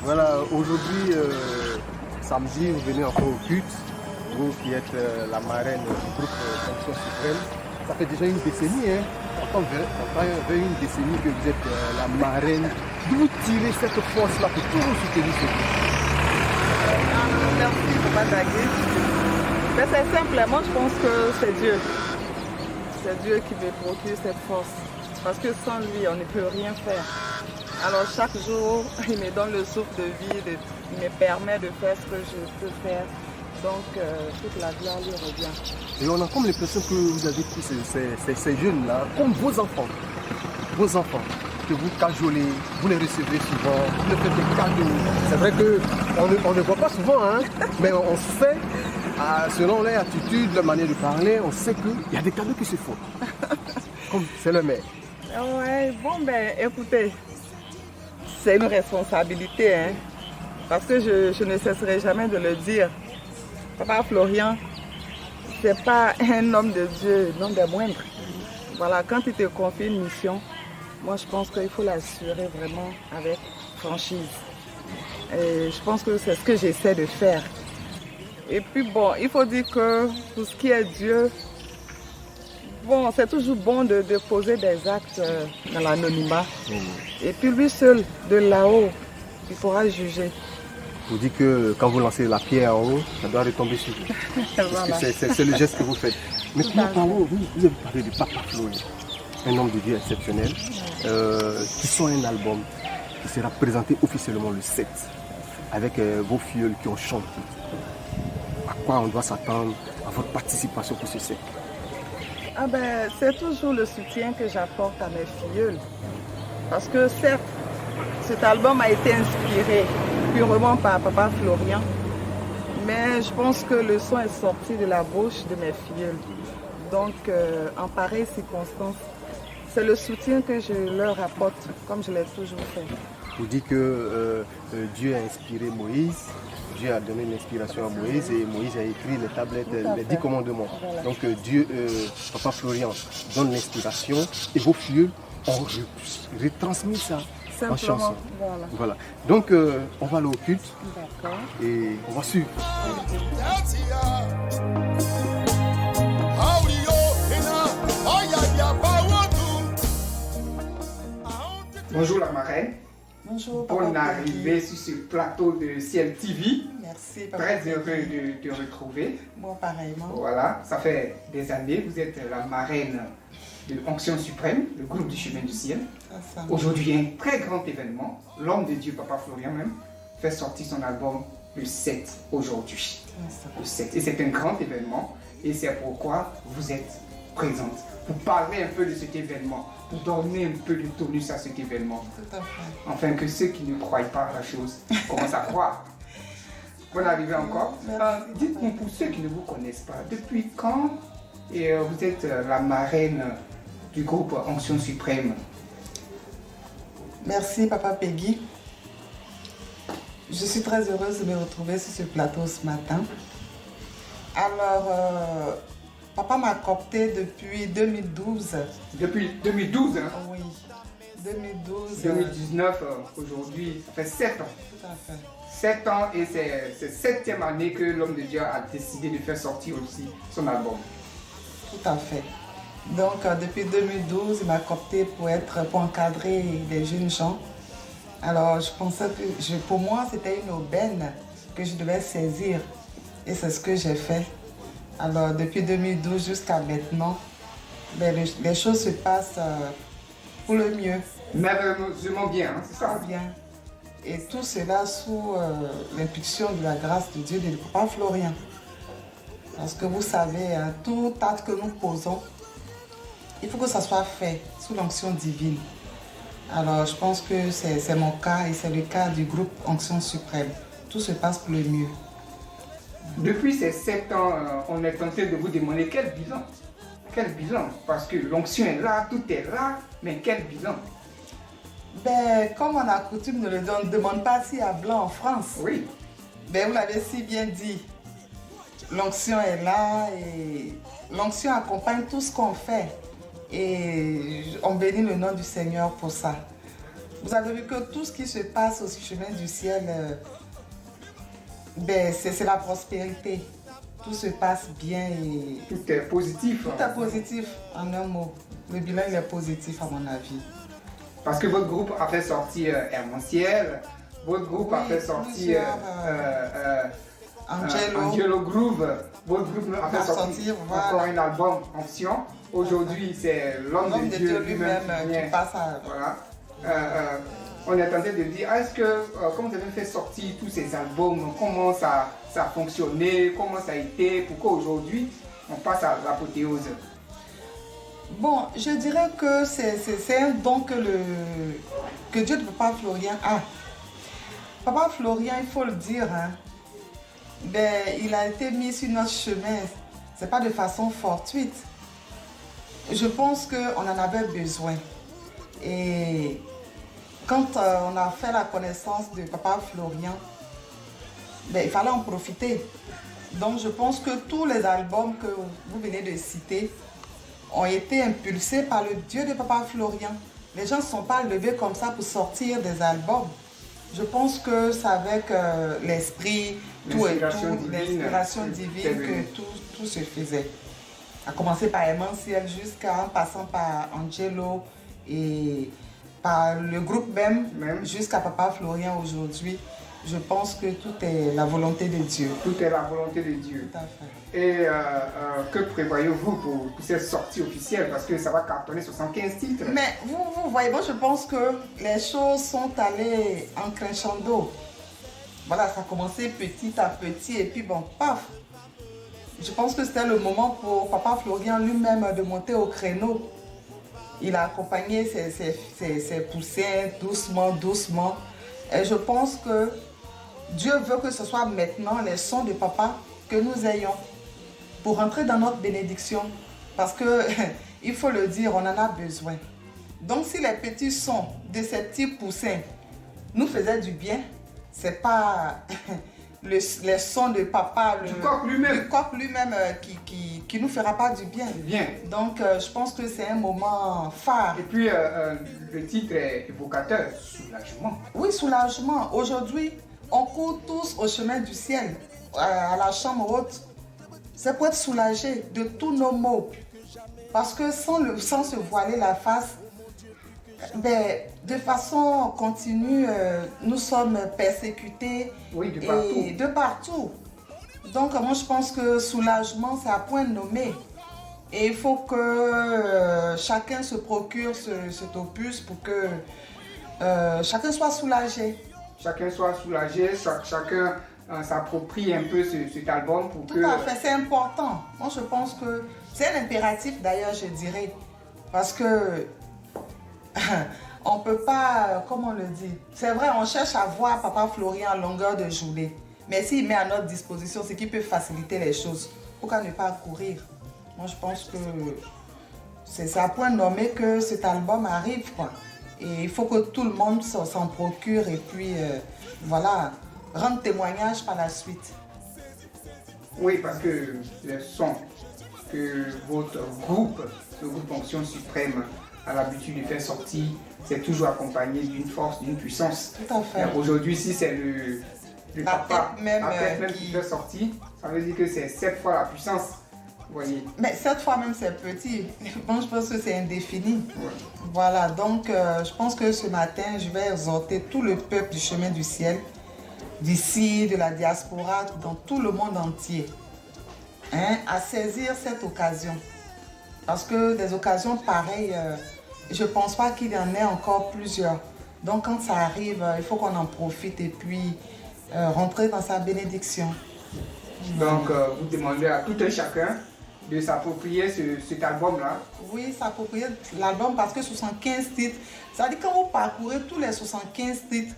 Voilà, aujourd'hui, samedi, vous venez encore au culte, vous qui êtes la marraine du groupe Fonction Suprême. Ça fait déjà une décennie, hein. Enfin, une décennie que vous êtes la marraine. D'où vous tirez cette force-là pour toujours soutenir ce groupe? Merci, Papa Dagué. Mais c'est simple, moi je pense que c'est Dieu. C'est Dieu qui me procure cette force. Parce que sans lui, on ne peut rien faire. Alors chaque jour, il me donne le souffle de vie, il me permet de faire ce que je peux faire. Donc toute la gloire lui revient. Et on a comme l'impression que vous avez pris ces jeunes-là comme vos enfants. Vos enfants. Que vous cajolez, vous les recevez souvent, vous leur faites des cadeaux. C'est vrai qu'on ne voit pas souvent, hein, mais on sait, selon leur attitude, leur manière de parler, on sait qu'il y a des cadeaux qui se font. Comme c'est le maire. Ouais, bon ben écoutez, c'est une responsabilité, hein, parce que je ne cesserai jamais de le dire. Papa Florian, c'est pas un homme de Dieu, non des moindres. Voilà, quand il te confie une mission, moi je pense qu'il faut l'assurer vraiment avec franchise. Et je pense que c'est ce que j'essaie de faire. Et puis bon, il faut dire que pour ce qui est Dieu, bon, c'est toujours bon de poser des actes dans l'anonymat. Et puis lui seul, de là-haut, il pourra juger. Je vous dis que quand vous lancez la pierre en haut, ça doit retomber sur vous. Parce Voilà. que c'est le geste que vous faites. Maintenant, par où vous avez parlé de Papa Florian, un homme de Dieu exceptionnel, qui sort un album qui sera présenté officiellement le 7, avec vos filleuls qui ont chanté. À quoi on doit s'attendre à votre participation pour ce 7? Ah ben, c'est toujours le soutien que j'apporte à mes filleuls. Parce que certes, cet album a été inspiré purement par Papa Florian, mais je pense que le son est sorti de la bouche de mes filleuls. Donc, en pareille circonstance, c'est le soutien que je leur apporte, comme je l'ai toujours fait. Vous dites que Dieu a inspiré Moïse, Dieu a donné l'inspiration à Moïse et Moïse a écrit les tablettes, les 10 commandements. Voilà. Donc Papa Florian donne l'inspiration et vos filleuls ont retransmis ça en chanson. Voilà. Donc on va aller au culte et on va suivre. Bonjour la marraine. Bonjour. Bonne arrivée sur ce plateau de Ciel TV. Merci. Très heureux de te retrouver. Bon, pareillement. Voilà, ça fait des années, vous êtes la marraine de Onction Suprême, le groupe du chemin du ciel. Aujourd'hui, un très grand événement. L'homme de Dieu, Papa Florian même, fait sortir son album le 7 aujourd'hui. Le 7. Et c'est un grand événement. Et c'est pourquoi vous êtes présente. Pour parler un peu de cet événement, pour donner un peu de tonus à cet événement. Tout à fait. Afin que ceux qui ne croient pas à la chose commencent à croire. Bonne arrivée encore. Dites-moi, pour ceux qui ne vous connaissent pas, depuis quand vous êtes la marraine du groupe Onction Suprême? Merci Papa Peggy. Je suis très heureuse de me retrouver sur ce plateau ce matin. Alors, Papa m'a coopté depuis 2012. Depuis 2012, hein? Oui, 2012. 2019, aujourd'hui, ça fait 7 ans. Tout à fait. 7 ans et c'est 7e année que l'homme de Dieu a décidé de faire sortir aussi son album. Tout à fait. Donc, depuis 2012, il m'a coopté pour encadrer les jeunes gens. Alors, je pensais que pour moi, c'était une aubaine que je devais saisir. Et c'est ce que j'ai fait. Alors, depuis 2012 jusqu'à maintenant, les choses se passent pour le mieux. Merveilleusement bien, hein, c'est ça? Bien. Et tout cela sous l'impulsion de la grâce de Dieu de Papa Florian. Parce que vous savez, tout acte que nous posons, il faut que ça soit fait sous l'onction divine. Alors, je pense que c'est mon cas et c'est le cas du groupe Onction Suprême. Tout se passe pour le mieux. Depuis ces 7 ans, on est en train de vous demander quel bilan. Quel bilan? Parce que l'onction est là, tout est là, mais quel bilan? Ben, comme on a coutume de ne demande pas s'il y a blanc en France. Oui. Ben, vous l'avez si bien dit. L'onction est là et l'onction accompagne tout ce qu'on fait. Et on bénit le nom du Seigneur pour ça. Vous avez vu que tout ce qui se passe au chemin du ciel, c'est la prospérité. Tout se passe bien et... Tout est positif. Tout est positif, en un mot. Le bilan il est positif à mon avis. Parce que votre groupe a fait sortir Hermanciel, votre groupe a fait sortir Angelo Groove, votre groupe a fait sortir encore un album Onction. Aujourd'hui, c'est l'homme de Dieu lui-même qui passe à... Voilà. On est en train de dire, est-ce que, comment vous avez fait sortir tous ces albums, comment ça a fonctionné, comment ça a été, pourquoi aujourd'hui on passe à l'apothéose? Bon, je dirais que c'est un don que Dieu de Papa Florian a. Papa Florian, il faut le dire, hein, il a été mis sur notre chemin, c'est pas de façon fortuite. Je pense qu'on en avait besoin. Et quand on a fait la connaissance de Papa Florian, il fallait en profiter. Donc je pense que tous les albums que vous venez de citer ont été impulsés par le Dieu de Papa Florian. Les gens ne sont pas levés comme ça pour sortir des albums. Je pense que c'est avec l'esprit, l'inspiration divine que tout se faisait. À commencer par Hermanciel en passant par Angelo et par le groupe même. Jusqu'à Papa Florian aujourd'hui. Je pense que tout est la volonté de Dieu. Tout est la volonté de Dieu. Tout à fait. Et que prévoyez-vous pour cette sortie officielle? Parce que ça va cartonner 75 titres. Mais vous voyez, moi je pense que les choses sont allées en crescendo. Voilà, ça a commencé petit à petit et puis bon, paf. Je pense que c'était le moment pour Papa Florian lui-même de monter au créneau. Il a accompagné ses poussins doucement. Et je pense que Dieu veut que ce soit maintenant les sons de Papa que nous ayons pour rentrer dans notre bénédiction. Parce que, il faut le dire, on en a besoin. Donc si les petits sons de ces petits poussins nous faisaient du bien, c'est pas les sons de Papa, du coq lui-même qui nous fera pas du bien. Donc je pense que c'est un moment phare. Et puis le titre est évocateur, soulagement. Oui, soulagement. Aujourd'hui, on court tous au chemin du ciel, à la chambre haute. C'est pour être soulagé de tous nos maux. Parce que sans se voiler la face, de façon continue, nous sommes persécutés de partout. Donc moi je pense que soulagement c'est à point nommé. Et il faut que chacun se procure cet opus pour que chacun soit soulagé. Chacun soit soulagé, chacun s'approprie un peu cet album pour Tout à fait, c'est important. Moi je pense que c'est un impératif d'ailleurs, je dirais. Parce que on ne peut pas, comment on le dit, c'est vrai, on cherche à voir Papa Florian à longueur de journée. Mais s'il met à notre disposition ce qui peut faciliter les choses, pourquoi ne pas courir? Moi je pense que c'est à point nommé que cet album arrive, quoi. Et il faut que tout le monde s'en procure et puis voilà, rendre témoignage par la suite. Oui, parce que les sons que votre groupe, le groupe Onction Suprême, a l'habitude de faire sortir, c'est toujours accompagné d'une force, d'une puissance. Tout à fait. Aujourd'hui, si c'est le papa, la tête même qui fait sortir, ça veut dire que c'est 7 fois la puissance. Voyez. Mais 7 fois même c'est petit. Bon, je pense que c'est indéfini. Ouais. Voilà, donc je pense que ce matin, je vais exhorter tout le peuple du chemin du ciel, d'ici, de la diaspora, dans tout le monde entier, à saisir cette occasion. Parce que des occasions pareilles, je ne pense pas qu'il y en ait encore plusieurs. Donc quand ça arrive, il faut qu'on en profite et puis rentrer dans sa bénédiction. Donc vous demandez à tout un chacun de s'approprier cet album-là. Oui, s'approprier l'album parce que 75 titres, ça veut dire quand vous parcourez tous les 75 titres,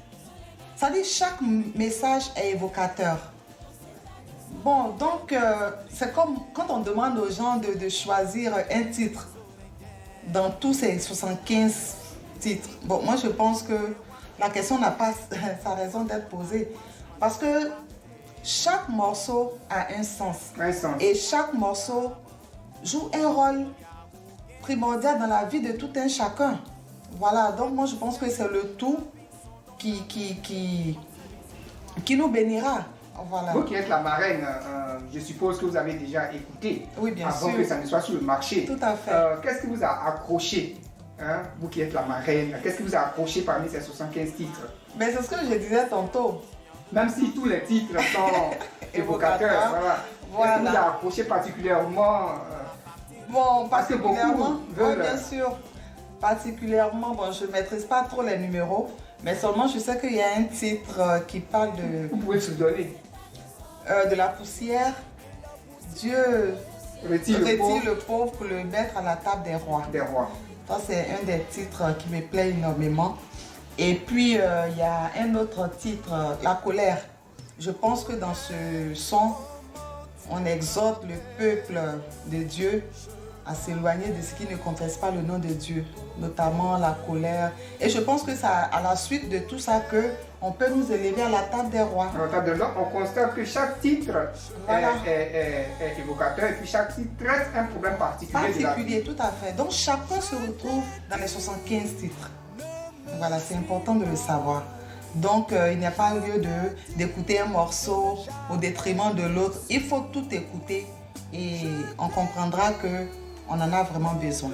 ça veut dire chaque message est évocateur. Bon, donc c'est comme quand on demande aux gens de choisir un titre dans tous ces 75 titres. Bon, moi je pense que la question n'a pas sa raison d'être posée parce que chaque morceau a un sens. Et chaque morceau joue un rôle primordial dans la vie de tout un chacun. Voilà, donc moi je pense que c'est le tout qui nous bénira. Voilà. Vous qui êtes la marraine, je suppose que vous avez déjà écouté avant que ça ne soit sur le marché. Tout à fait. Qu'est-ce qui vous a accroché, hein, vous qui êtes la marraine, qu'est-ce qui vous a accroché parmi ces 75 titres? Mais c'est ce que je disais tantôt. Même si tous les titres sont évocateurs, voilà. Qu'est-ce qui vous a accroché particulièrement Bon, parce que beaucoup veulent... bien sûr. Particulièrement, bon, je ne maîtrise pas trop les numéros, mais seulement je sais qu'il y a un titre qui parle de... Vous pouvez se donner. De la poussière. Dieu retire le pauvre pour le mettre à la table des rois. Ça, c'est un des titres qui me plaît énormément. Et puis, il y a un autre titre, La colère. Je pense que dans ce son, on exhorte le peuple de Dieu à s'éloigner de ce qui ne confesse pas le nom de Dieu, notamment la colère. Et je pense que ça, à la suite de tout ça, que on peut nous élever à la table des rois. À la table des rois, on constate que chaque titre est évocateur et puis chaque titre traite un problème particulier. Tout à fait. Donc chacun se retrouve dans les 75 titres. Voilà, c'est important de le savoir. Donc il n'y a pas lieu d'écouter un morceau au détriment de l'autre. Il faut tout écouter et on comprendra que on en a vraiment besoin.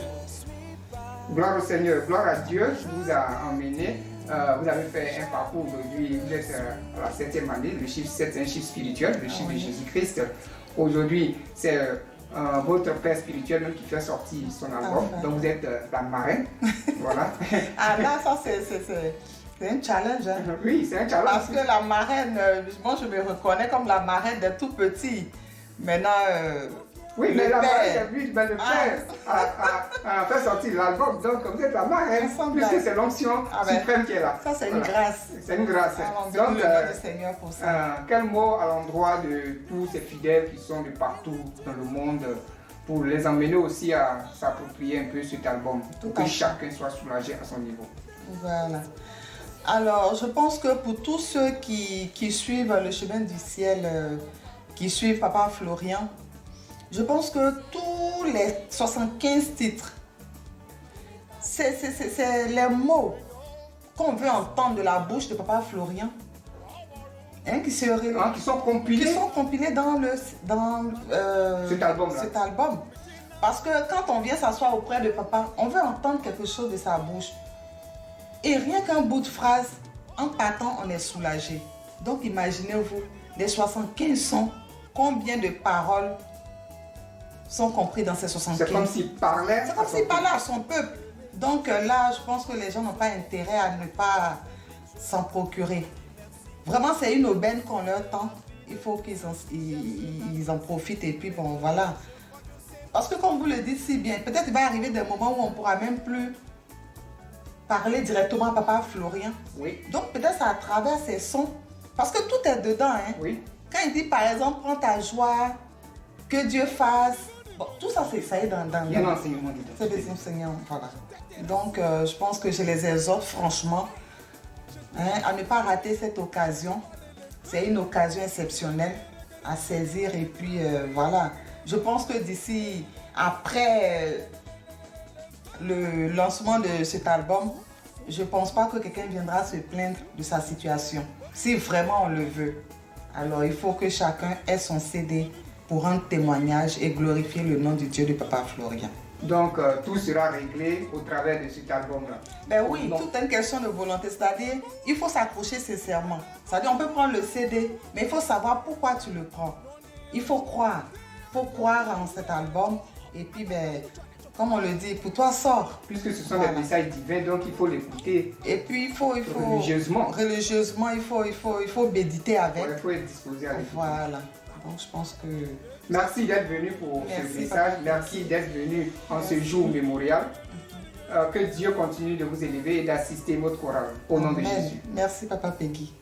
Gloire au Seigneur, gloire à Dieu qui vous a emmené. Vous avez fait un parcours aujourd'hui, vous êtes à la 7e année, le chiffre 7 c'est un chiffre spirituel, le chiffre de Jésus-Christ. Aujourd'hui, c'est votre père spirituel même qui fait sortir son album, donc vous êtes la marraine. Voilà. Ah là, ça c'est un challenge. Hein? Oui, c'est un challenge. Parce que la marraine, moi je me reconnais comme la marraine des tout petits. Maintenant, oui, mais la marraine, le père a fait sortir l'album, donc vous êtes la marraine, puisque c'est l'onction suprême qui est là. Ça, c'est une grâce. C'est une grâce. Donc, le nom du Seigneur pour ça. Quel mot à l'endroit de tous ces fidèles qui sont de partout dans le monde pour les emmener aussi à s'approprier un peu cet album, pour que chacun soit soulagé à son niveau. Voilà. Alors, je pense que pour tous ceux qui suivent le chemin du ciel, qui suivent Papa Florian, je pense que tous les 75 titres, c'est les mots qu'on veut entendre de la bouche de Papa Florian, hein, qui sont compilés dans cet album. Parce que quand on vient s'asseoir auprès de Papa, on veut entendre quelque chose de sa bouche. Et rien qu'un bout de phrase, en partant, on est soulagé. Donc imaginez-vous, les 75 sons, combien de paroles sont compris dans ces 75. C'est comme s'il parlait à son peuple. Donc là, je pense que les gens n'ont pas intérêt à ne pas s'en procurer. Vraiment, c'est une aubaine qu'on leur tend. Il faut qu'ils en profitent et puis bon, voilà. Parce que comme vous le dites si bien, peut-être il va arriver des moments où on ne pourra même plus parler directement à Papa Florian. Oui. Donc peut-être c'est à travers ces sons. Parce que tout est dedans. Hein. Oui. Quand il dit par exemple, prends ta joie, que Dieu fasse. Bon, tout ça, ça est dans il y a un enseignement dedans. C'est des enseignants, voilà. Donc je pense que je les exhorte franchement à ne pas rater cette occasion. C'est une occasion exceptionnelle à saisir et puis voilà. Je pense que d'ici, après le lancement de cet album, je ne pense pas que quelqu'un viendra se plaindre de sa situation. Si vraiment on le veut, alors il faut que chacun ait son CD pour rendre témoignage et glorifier le nom du Dieu de Papa Florian. Donc tout sera réglé au travers de cet album-là. Ben oui, tout est une question de volonté, c'est-à-dire il faut s'accrocher sincèrement. C'est-à-dire on peut prendre le CD, mais il faut savoir pourquoi tu le prends. Il faut croire en cet album et puis ben, comme on le dit, pour toi sort. Puisque ce sont des messages divins, donc il faut l'écouter. Et puis il faut religieusement, il faut méditer avec. Il faut être disposé à l'écouter. Voilà. Donc je pense que... Merci d'être venu pour ce message. Merci d'être venu en ce jour mémorial. Que Dieu continue de vous élever et d'assister votre chorale. Au nom de Jésus. Merci Papa Peggy.